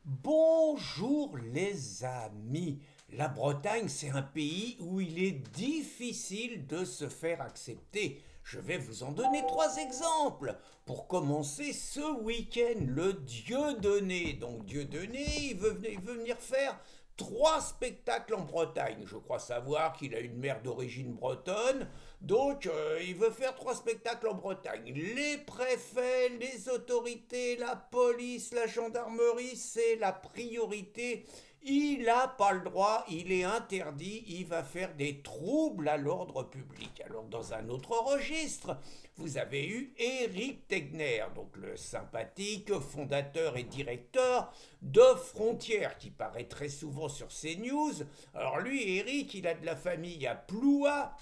Bonjour les amis. La Bretagne, c'est un pays où il est difficile de se faire accepter. Je vais vous en donner trois exemples. Pour commencer, ce week-end, le Dieudonné. Donc Dieudonné, il veut venir faire trois spectacles en Bretagne. Je crois savoir qu'il a une mère d'origine bretonne. Donc, il veut faire trois spectacles en Bretagne. Les préfets, les autorités, la police, la gendarmerie, c'est la priorité. Il n'a pas le droit, il est interdit, il va faire des troubles à l'ordre public. Alors, dans un autre registre, vous avez eu Éric Tegner, donc le sympathique fondateur et directeur de Frontières, qui paraît très souvent sur CNews. Alors lui, Éric, il a de la famille à Ploua,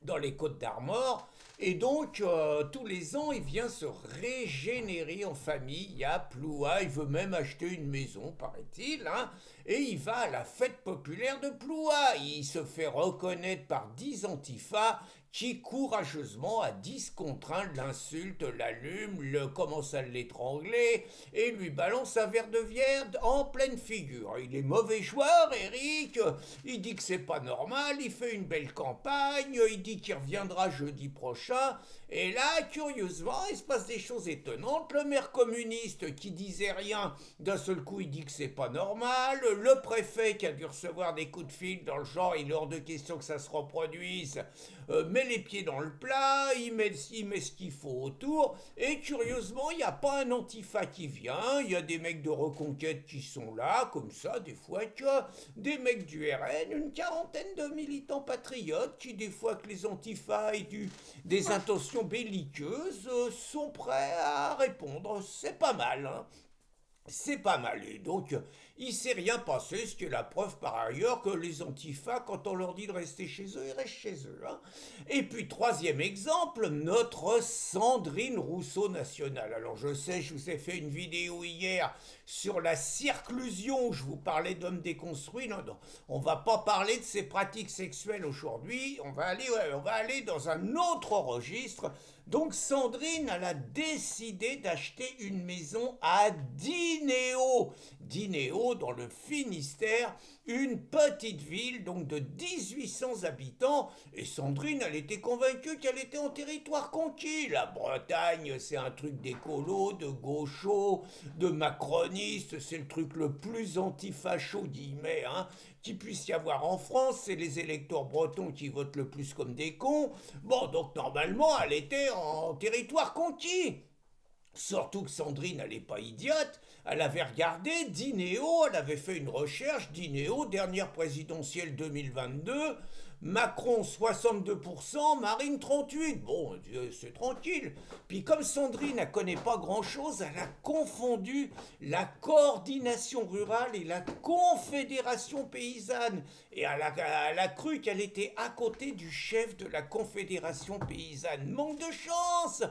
dans les Côtes d'Armor. Et donc, tous les ans, il vient se régénérer en famille à Ploua. Il veut même acheter une maison, paraît-il, hein. Et il va à la fête populaire de Ploua. Il se fait reconnaître par 10 antifas qui courageusement, à 10 contre 1, l'insulte, l'allume, commence à l'étrangler et lui balance un verre de viande en pleine figure. Il est mauvais joueur, Eric. Il dit que c'est pas normal. Il fait une belle campagne. Il dit qu'il reviendra jeudi prochain. Et là, curieusement, il se passe des choses étonnantes. Le maire communiste qui disait rien, d'un seul coup, il dit que c'est pas normal. Le préfet qui a dû recevoir des coups de fil dans le genre, il est hors de question que ça se reproduise, met les pieds dans le plat, il met ce qu'il faut autour. Et curieusement, il n'y a pas un antifa qui vient. Il y a des mecs de Reconquête qui sont là, comme ça, des fois, tu vois, des mecs du RN, une quarantaine de militants patriotes qui, des fois que les antifas aient des intentions belliqueuses, sont prêts à répondre. C'est pas mal, hein. C'est pas mal. Et donc, il s'est rien passé, ce qui est la preuve par ailleurs que les antifas, quand on leur dit de rester chez eux, ils restent chez eux, hein. Et puis, troisième exemple, notre Sandrine Rousseau nationale. Alors, je sais, je vous ai fait une vidéo hier sur la circlusion, où je vous parlais d'hommes déconstruits. Non, non, on va pas parler de ses pratiques sexuelles aujourd'hui. On va aller dans un autre registre. Donc Sandrine, elle a décidé d'acheter une maison à Dinéo. Dinéo, dans le Finistère, une petite ville donc de 1800 habitants. Et Sandrine, elle était convaincue qu'elle était en territoire conquis. La Bretagne, c'est un truc d'écolo, de gauchos, de macronistes. C'est le truc le plus anti-facho, guillemets, hein, qu'il puisse y avoir en France. C'est les électeurs bretons qui votent le plus comme des cons. Bon, donc normalement, elle était en territoire conquis. Surtout que Sandrine, elle n'est pas idiote. Elle avait regardé Dinéo, elle avait fait une recherche. Dinéo, dernière présidentielle 2022. Macron 62%, Marine 38%. Bon, c'est tranquille. Puis comme Sandrine ne connaît pas grand-chose, elle a confondu la coordination rurale et la confédération paysanne. Et elle a cru qu'elle était à côté du chef de la confédération paysanne. Manque de chance.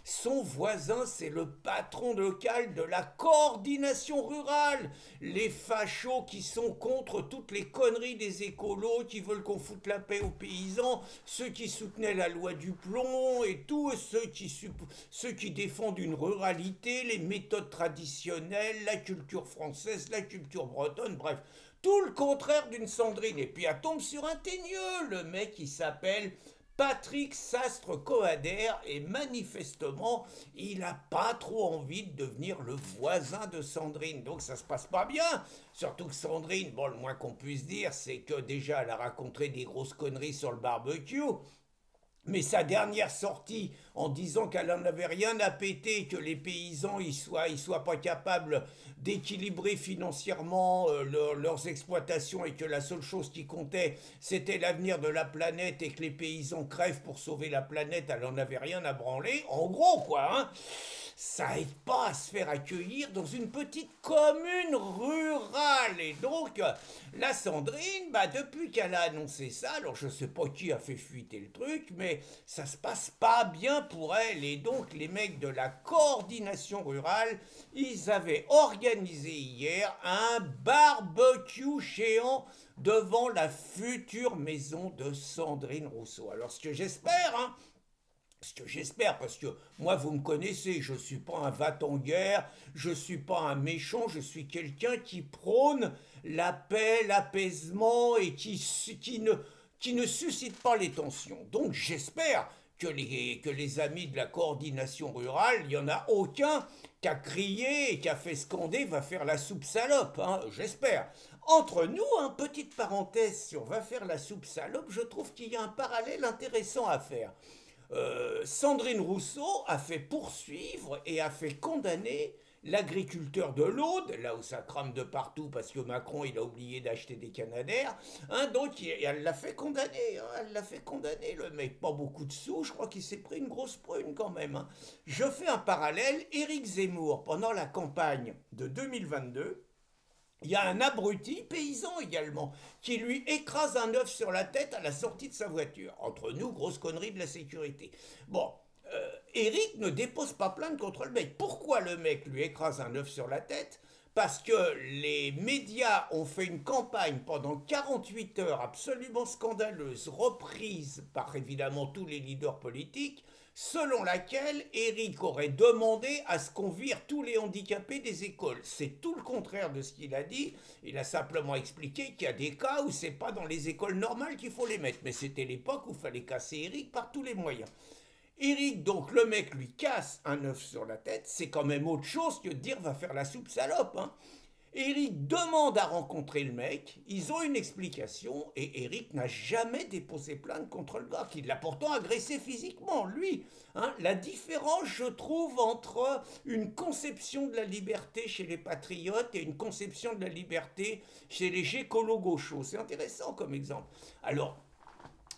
Son voisin, c'est le patron local de la coordination rurale. Les fachos qui sont contre toutes les conneries des écolos, qui veulent qu'on foute la paix aux paysans, ceux qui soutenaient la loi du plomb et tout, ceux qui défendent une ruralité, les méthodes traditionnelles, la culture française, la culture bretonne, bref, tout le contraire d'une Sandrine. Et puis elle tombe sur un teigneux, le mec qui s'appelle Patrick Sastre-Coader, et manifestement, il n'a pas trop envie de devenir le voisin de Sandrine. Donc ça se passe pas bien. Surtout que Sandrine, bon, le moins qu'on puisse dire, c'est que déjà, elle a raconté des grosses conneries sur le barbecue. Mais sa dernière sortie en disant qu'elle n'en avait rien à péter, que les paysans ils soient pas capables d'équilibrer financièrement leurs exploitations et que la seule chose qui comptait c'était l'avenir de la planète et que les paysans crèvent pour sauver la planète, elle n'en avait rien à branler. En gros, quoi, hein, ça aide pas à se faire accueillir dans une petite commune rurale. Et donc, la Sandrine, bah, depuis qu'elle a annoncé ça, alors je sais pas qui a fait fuiter le truc, mais ça se passe pas bien pour elle. Et donc, les mecs de la coordination rurale, ils avaient organisé hier un barbecue géant devant la future maison de Sandrine Rousseau. Alors, ce que j'espère, hein, Parce que j'espère, parce que moi, vous me connaissez, je ne suis pas un va-t-en-guerre, je ne suis pas un méchant, je suis quelqu'un qui prône la paix, l'apaisement et qui ne suscite pas les tensions. Donc j'espère que les amis de la coordination rurale, il n'y en a aucun qui a crié et qui a fait scander va faire la soupe salope, hein, j'espère. Entre nous, petite parenthèse sur va faire la soupe salope, je trouve qu'il y a un parallèle intéressant à faire. Sandrine Rousseau a fait poursuivre et a fait condamner l'agriculteur de l'Aude, là où ça crame de partout parce que Macron il a oublié d'acheter des canadaires, hein, donc elle l'a fait condamner, hein, elle l'a fait condamner le mec, pas beaucoup de sous, je crois qu'il s'est pris une grosse prune quand même. Hein. Je fais un parallèle, Éric Zemmour pendant la campagne de 2022, il y a un abruti paysan également qui lui écrase un œuf sur la tête à la sortie de sa voiture. Entre nous, grosse connerie de la sécurité. Bon, Eric ne dépose pas plainte contre le mec. Pourquoi le mec lui écrase un œuf sur la tête? Parce que les médias ont fait une campagne pendant 48 heures absolument scandaleuse, reprise par évidemment tous les leaders politiques, selon laquelle Eric aurait demandé à ce qu'on vire tous les handicapés des écoles. C'est tout le contraire de ce qu'il a dit. Il a simplement expliqué qu'il y a des cas où c'est pas dans les écoles normales qu'il faut les mettre. Mais c'était l'époque où il fallait casser Eric par tous les moyens. Eric, donc le mec lui casse un œuf sur la tête, c'est quand même autre chose que de dire va faire la soupe salope. Hein. Eric demande à rencontrer le mec, ils ont une explication et Eric n'a jamais déposé plainte contre le gars, qui l'a pourtant agressé physiquement, lui. Hein. La différence, je trouve, entre une conception de la liberté chez les patriotes et une conception de la liberté chez les gécolos gauchos. C'est intéressant comme exemple. Alors,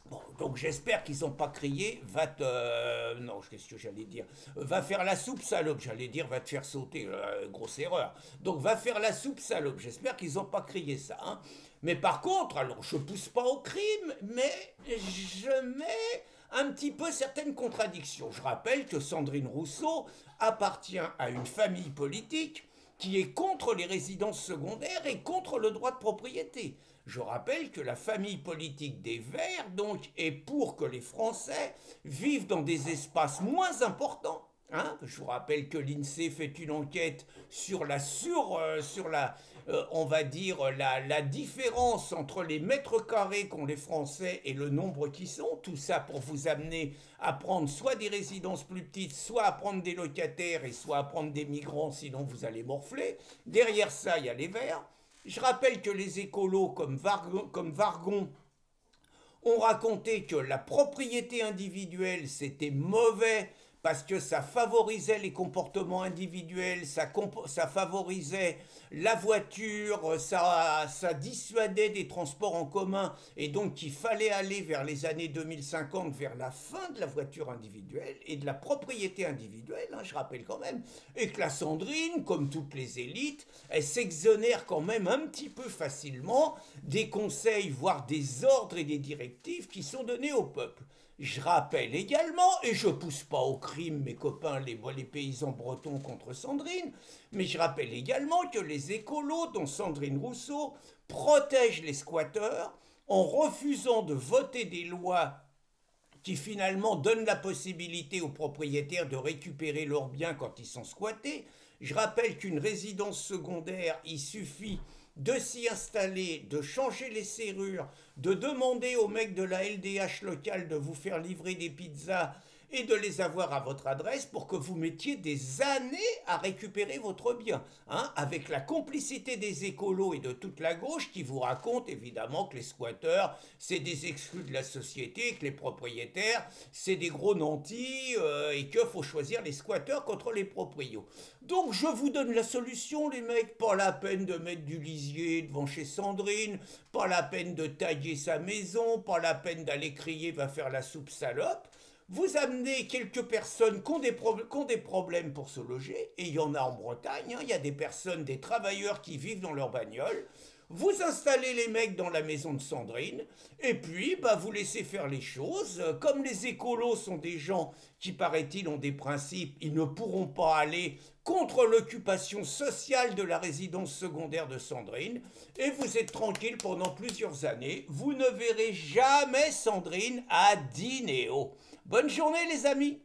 bon, donc j'espère qu'ils n'ont pas crié va te... non, qu'est-ce que j'allais dire? Va faire la soupe salope, j'allais dire va te faire sauter, grosse erreur. Donc va faire la soupe salope, j'espère qu'ils n'ont pas crié ça. Hein. Mais par contre, alors je pousse pas au crime, mais je mets un petit peu certaines contradictions. Je rappelle que Sandrine Rousseau appartient à une famille politique qui est contre les résidences secondaires et contre le droit de propriété. Je rappelle que la famille politique des Verts, donc, est pour que les Français vivent dans des espaces moins importants. Hein. Je vous rappelle que l'INSEE fait une enquête sur on va dire, la différence entre les mètres carrés qu'ont les Français et le nombre qui sont. Tout ça pour vous amener à prendre soit des résidences plus petites, soit à prendre des locataires et soit à prendre des migrants, sinon vous allez morfler. Derrière ça, il y a les Verts. Je rappelle que les écolos comme Vargon ont raconté que la propriété individuelle, c'était mauvais parce que ça favorisait les comportements individuels, ça favorisait la voiture, ça dissuadait des transports en commun, et donc qu'il fallait aller vers les années 2050, vers la fin de la voiture individuelle et de la propriété individuelle, hein, je rappelle quand même, et que la Sandrine, comme toutes les élites, elle s'exonère quand même un petit peu facilement des conseils, voire des ordres et des directives qui sont donnés au peuple. Je rappelle également, et je pousse pas au crime mes copains les paysans bretons contre Sandrine, mais je rappelle également que les écolos, dont Sandrine Rousseau, protègent les squatteurs en refusant de voter des lois qui finalement donnent la possibilité aux propriétaires de récupérer leurs biens quand ils sont squattés. Je rappelle qu'une résidence secondaire, il suffit de s'y installer, de changer les serrures, de demander au mec de la LDH locale de vous faire livrer des pizzas et de les avoir à votre adresse pour que vous mettiez des années à récupérer votre bien, hein, avec la complicité des écolos et de toute la gauche qui vous racontent évidemment que les squatteurs, c'est des exclus de la société, que les propriétaires, c'est des gros nantis et qu'il faut choisir les squatteurs contre les proprios. Donc je vous donne la solution les mecs, pas la peine de mettre du lisier devant chez Sandrine, pas la peine de tailler sa maison, pas la peine d'aller crier va faire la soupe salope. Vous amenez quelques personnes qui ont des problèmes pour se loger, et il y en a en Bretagne, hein, il y a des personnes, des travailleurs qui vivent dans leur bagnole. Vous installez les mecs dans la maison de Sandrine, et puis vous laissez faire les choses. Comme les écolos sont des gens qui, paraît-il, ont des principes, ils ne pourront pas aller contre l'occupation sociale de la résidence secondaire de Sandrine, et vous êtes tranquille pendant plusieurs années. Vous ne verrez jamais Sandrine à Dinéo. Bonne journée les amis.